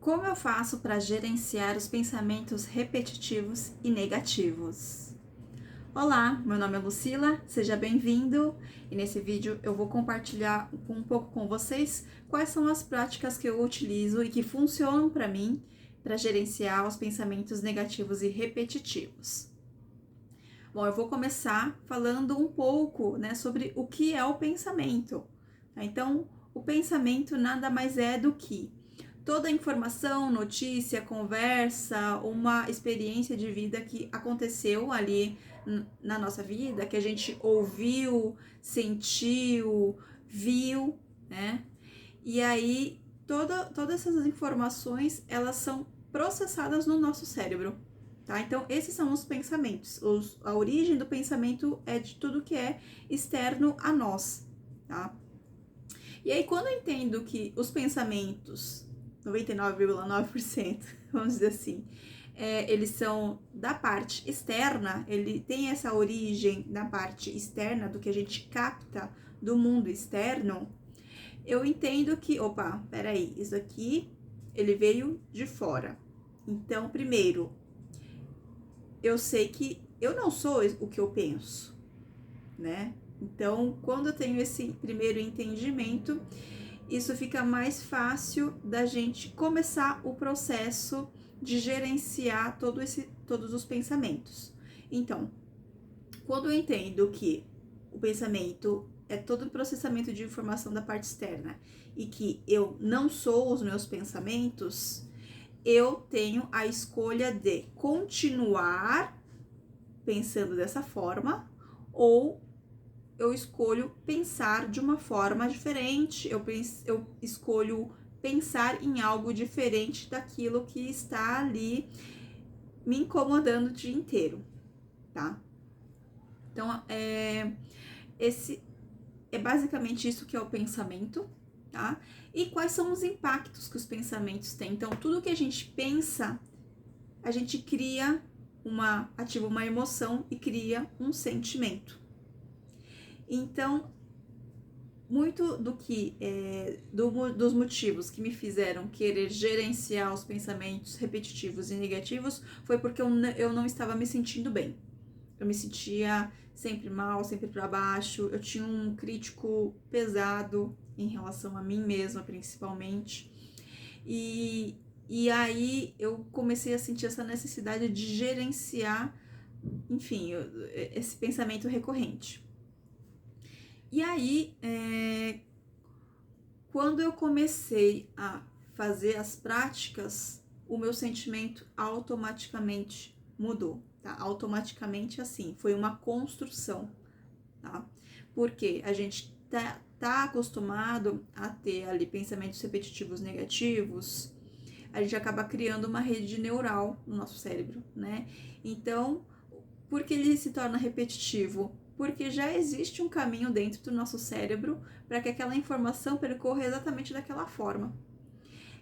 Como eu faço para gerenciar os pensamentos repetitivos e negativos? Olá, meu nome é Lucila, seja bem-vindo e nesse vídeo eu vou compartilhar um pouco com vocês quais são as práticas que eu utilizo e que funcionam para mim para gerenciar os pensamentos negativos e repetitivos. Bom, eu vou começar falando um pouco, sobre o que é o pensamento. Então, o pensamento nada mais é do que toda informação, notícia, conversa, uma experiência de vida que aconteceu ali na nossa vida, que a gente ouviu, sentiu, viu, né? E aí, todas essas informações, elas são processadas no nosso cérebro, tá? Então, esses são os pensamentos. A origem do pensamento é de tudo que é externo a nós, tá? E aí, quando eu entendo que os pensamentos, 99,9%, vamos dizer assim, eles são da parte externa, ele tem essa origem na parte externa do que a gente capta do mundo externo, eu entendo que, peraí, isso aqui, ele veio de fora. Então, primeiro, eu sei que eu não sou o que eu penso, né? Então, quando eu tenho esse primeiro entendimento, isso fica mais fácil da gente começar o processo de gerenciar todos os pensamentos. Então, quando eu entendo que o pensamento é todo o processamento de informação da parte externa e que eu não sou os meus pensamentos, eu tenho a escolha de continuar pensando dessa forma ou eu escolho pensar de uma forma diferente, eu escolho pensar em algo diferente daquilo que está ali me incomodando o dia inteiro, tá? Então, esse é basicamente isso que é o pensamento, tá? E quais são os impactos que os pensamentos têm? Então, tudo que a gente pensa, a gente ativa uma emoção e cria um sentimento. Então, muito do que dos motivos que me fizeram querer gerenciar os pensamentos repetitivos e negativos foi porque eu não estava me sentindo bem. Eu me sentia sempre mal, sempre para baixo. Eu tinha um crítico pesado em relação a mim mesma, principalmente. E aí eu comecei a sentir essa necessidade de gerenciar, enfim, esse pensamento recorrente. E aí, quando eu comecei a fazer as práticas, o meu sentimento automaticamente mudou, tá? Automaticamente assim, foi uma construção, tá? Porque a gente tá acostumado a ter ali pensamentos repetitivos negativos, a gente acaba criando uma rede neural no nosso cérebro, né? Então, por que ele se torna repetitivo? Porque já existe um caminho dentro do nosso cérebro para que aquela informação percorra exatamente daquela forma.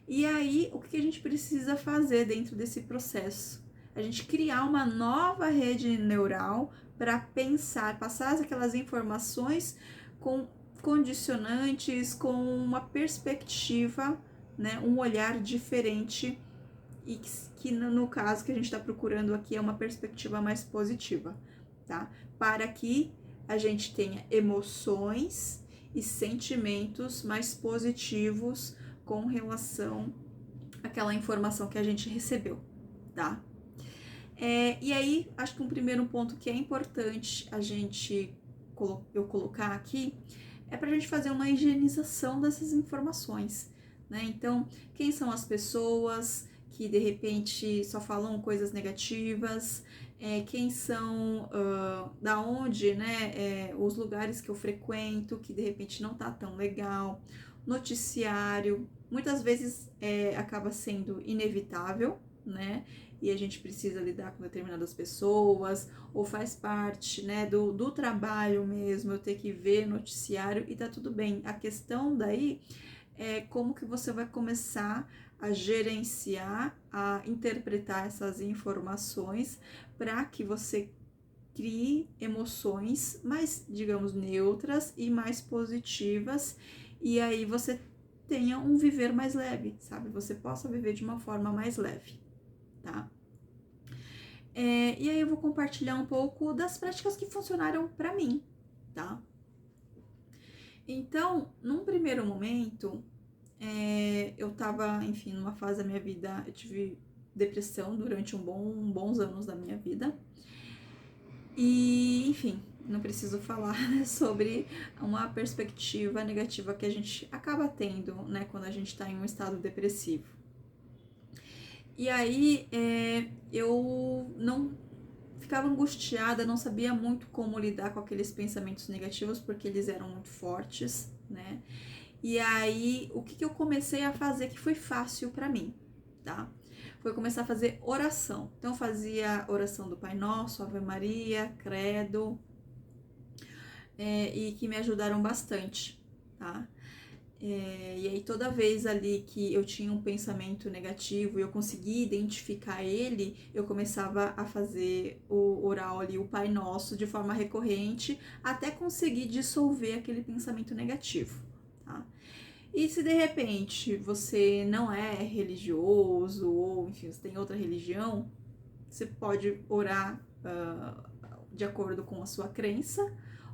E aí, o que a gente precisa fazer dentro desse processo? A gente criar uma nova rede neural para passar aquelas informações com condicionantes, com uma perspectiva, né, um olhar diferente e que no caso que a gente está procurando aqui é uma perspectiva mais positiva, tá? Para que a gente tenha emoções e sentimentos mais positivos com relação àquela informação que a gente recebeu, tá? E aí, acho que um primeiro ponto que é importante eu colocar aqui é para a gente fazer uma higienização dessas informações, né? Então, quem são as pessoas que de repente só falam coisas negativas, quem são, da onde, né, os lugares que eu frequento, que de repente não tá tão legal, noticiário, muitas vezes acaba sendo inevitável, né, e a gente precisa lidar com determinadas pessoas, ou faz parte, né, do trabalho mesmo, eu ter que ver noticiário e tá tudo bem. A questão daí é como que você vai começar a gerenciar, a interpretar essas informações para que você crie emoções mais, digamos, neutras e mais positivas, e aí você tenha um viver mais leve, sabe? Você possa viver de uma forma mais leve, tá? E aí eu vou compartilhar um pouco das práticas que funcionaram pra mim, tá? Então, num primeiro momento, eu tava, enfim, numa fase da minha vida, eu tive depressão durante bons anos da minha vida. E, enfim, não preciso falar, né, sobre uma perspectiva negativa que a gente acaba tendo, né, quando a gente tá em um estado depressivo. E aí, eu não ficava angustiada, não sabia muito como lidar com aqueles pensamentos negativos, porque eles eram muito fortes, né? E aí, o que eu comecei a fazer que foi fácil pra mim, tá? Foi começar a fazer oração. Então, eu fazia oração do Pai Nosso, Ave Maria, Credo, e que me ajudaram bastante, tá? E aí, toda vez ali que eu tinha um pensamento negativo e eu conseguia identificar ele, eu começava a fazer o orar ali, o Pai Nosso, de forma recorrente, até conseguir dissolver aquele pensamento negativo, tá? E se de repente você não é religioso, ou enfim, você tem outra religião, você pode orar de acordo com a sua crença,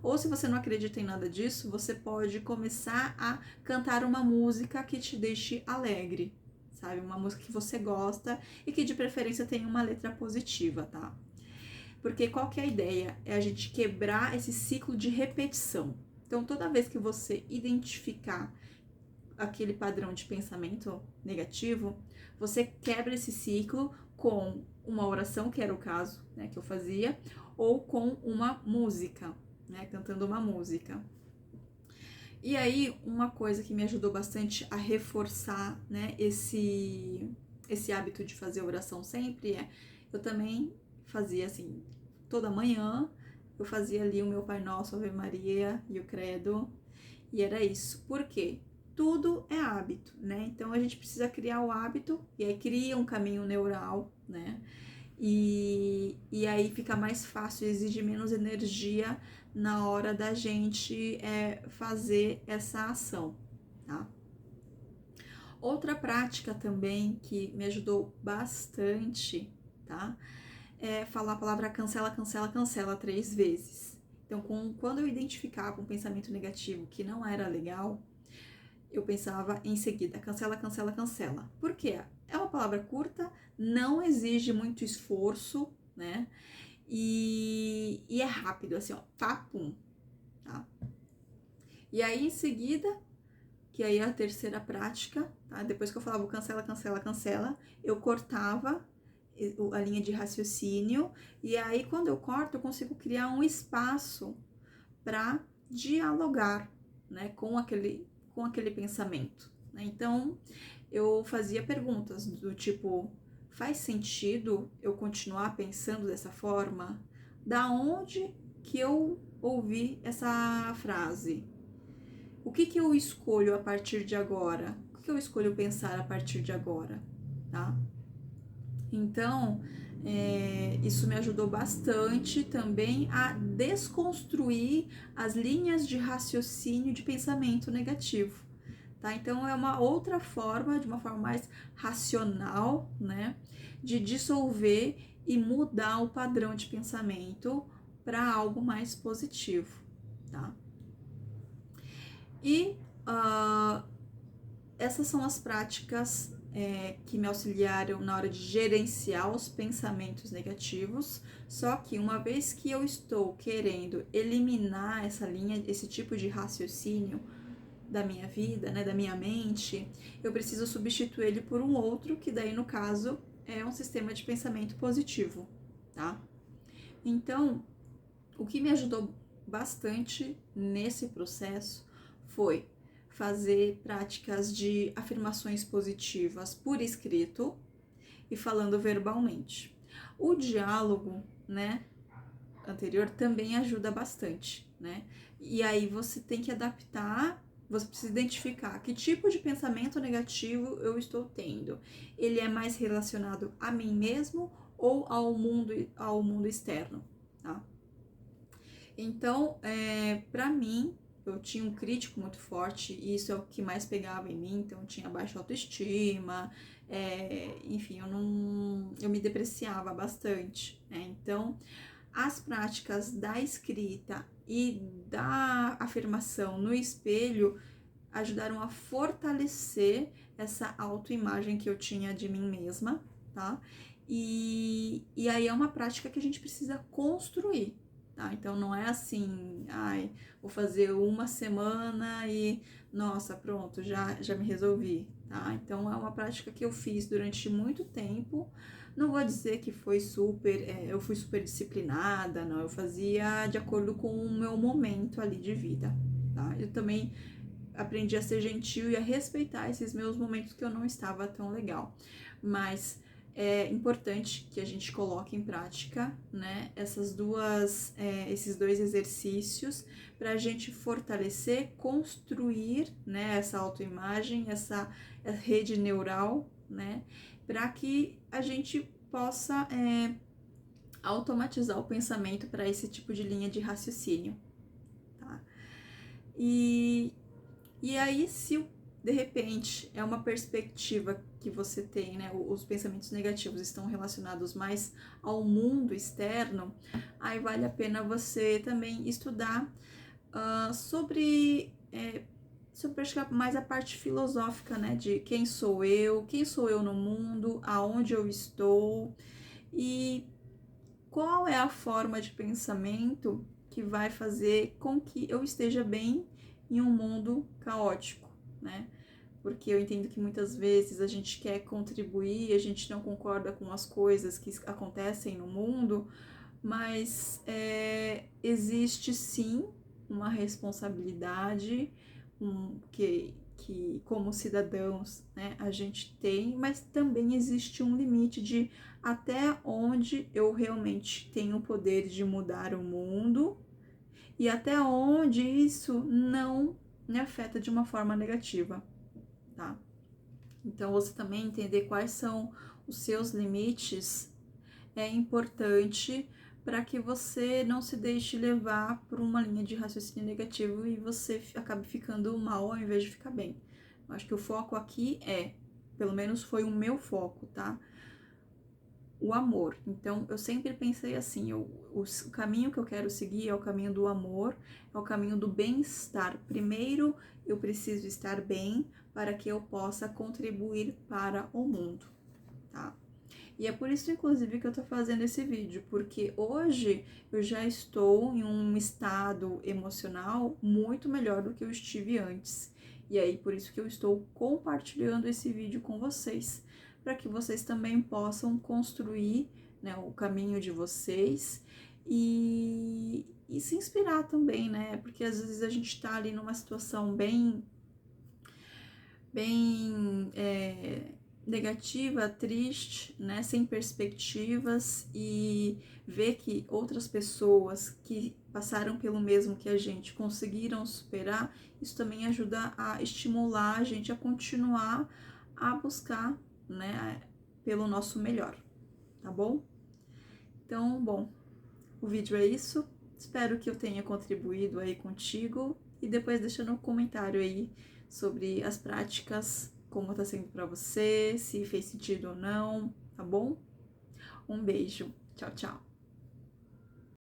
ou se você não acredita em nada disso, você pode começar a cantar uma música que te deixe alegre, sabe? Uma música que você gosta e que de preferência tenha uma letra positiva, tá? Porque qual que é a ideia? É a gente quebrar esse ciclo de repetição. Então, toda vez que você identificar aquele padrão de pensamento negativo, você quebra esse ciclo com uma oração, que era o caso, né, que eu fazia, ou com uma música, né, cantando uma música. E aí, uma coisa que me ajudou bastante a reforçar, né, esse hábito de fazer oração sempre eu também fazia assim, toda manhã, eu fazia ali o meu Pai Nosso, Ave Maria e o Credo, e era isso. Por quê? Tudo é hábito, né? Então a gente precisa criar o hábito e aí cria um caminho neural, né? E aí fica mais fácil, exige menos energia na hora da gente fazer essa ação, tá? Outra prática também que me ajudou bastante, tá? É falar a palavra cancela, cancela, cancela 3 vezes. Então, quando eu identificava um pensamento negativo que não era legal, eu pensava em seguida, cancela, cancela, cancela. Por quê? É uma palavra curta, não exige muito esforço, né? E é rápido, assim, ó, papum, tá? E aí, em seguida, que aí é a terceira prática, tá? Depois que eu falava cancela, cancela, cancela, eu cortava a linha de raciocínio, e aí quando eu corto, eu consigo criar um espaço para dialogar, né, com aquele pensamento, né? Então, eu fazia perguntas do tipo, faz sentido eu continuar pensando dessa forma? Da onde que eu ouvi essa frase? O que eu escolho a partir de agora? O que eu escolho pensar a partir de agora, tá? Então, isso me ajudou bastante também a desconstruir as linhas de raciocínio de pensamento negativo, tá? Então, é uma outra forma, de uma forma mais racional, né, de dissolver e mudar o padrão de pensamento para algo mais positivo, tá? E essas são as práticas que me auxiliaram na hora de gerenciar os pensamentos negativos, só que uma vez que eu estou querendo eliminar essa linha, esse tipo de raciocínio da minha vida, né, da minha mente, eu preciso substituir ele por um outro, que daí no caso é um sistema de pensamento positivo, tá? Então, o que me ajudou bastante nesse processo foi fazer práticas de afirmações positivas por escrito e falando verbalmente. O diálogo, né, anterior também ajuda bastante, né? E aí você tem que adaptar, você precisa identificar que tipo de pensamento negativo eu estou tendo. Ele é mais relacionado a mim mesmo ou ao mundo externo, tá? Então, para mim, eu tinha um crítico muito forte e isso é o que mais pegava em mim, então eu tinha baixa autoestima, enfim, eu me depreciava bastante, né? Então, as práticas da escrita e da afirmação no espelho ajudaram a fortalecer essa autoimagem que eu tinha de mim mesma, tá? E aí é uma prática que a gente precisa construir, tá? Então não é assim, ai, vou fazer uma semana e, nossa, pronto, já me resolvi, tá? Então é uma prática que eu fiz durante muito tempo. Não vou dizer que foi eu fui super disciplinada, não, eu fazia de acordo com o meu momento ali de vida, tá? Eu também aprendi a ser gentil e a respeitar esses meus momentos que eu não estava tão legal. Mas é importante que a gente coloque em prática, né, esses dois exercícios para a gente fortalecer, construir, né, essa autoimagem, essa rede neural, né, para que a gente possa automatizar o pensamento para esse tipo de linha de raciocínio, tá? E aí, se de repente é uma perspectiva que você tem, né? Os pensamentos negativos estão relacionados mais ao mundo externo, aí vale a pena você também estudar sobre acho que mais a parte filosófica, né? De quem sou eu no mundo, aonde eu estou e qual é a forma de pensamento que vai fazer com que eu esteja bem em um mundo caótico, né? Porque eu entendo que muitas vezes a gente quer contribuir, a gente não concorda com as coisas que acontecem no mundo, mas existe sim uma responsabilidade que como cidadãos, né, a gente tem, mas também existe um limite de até onde eu realmente tenho o poder de mudar o mundo e até onde isso não me afeta de uma forma negativa, tá? Então, você também entender quais são os seus limites é importante para que você não se deixe levar por uma linha de raciocínio negativo e você acabe ficando mal ao invés de ficar bem. Eu acho que o foco aqui pelo menos foi o meu foco, tá? O amor. Então, eu sempre pensei assim, o caminho que eu quero seguir é o caminho do amor, é o caminho do bem-estar. Primeiro, eu preciso estar bem para que eu possa contribuir para o mundo, tá? E é por isso, inclusive, que eu tô fazendo esse vídeo, porque hoje eu já estou em um estado emocional muito melhor do que eu estive antes. E aí, por isso que eu estou compartilhando esse vídeo com vocês, para que vocês também possam construir, né, o caminho de vocês e se inspirar também, né? Porque às vezes a gente tá ali numa situação bem negativa, triste, né, sem perspectivas e ver que outras pessoas que passaram pelo mesmo que a gente conseguiram superar, isso também ajuda a estimular a gente a continuar a buscar, né, pelo nosso melhor, tá bom? Então, bom, o vídeo é isso. Espero que eu tenha contribuído aí contigo e depois deixa no comentário aí sobre as práticas, como tá sendo para você, se fez sentido ou não, tá bom? Um beijo. Tchau, tchau.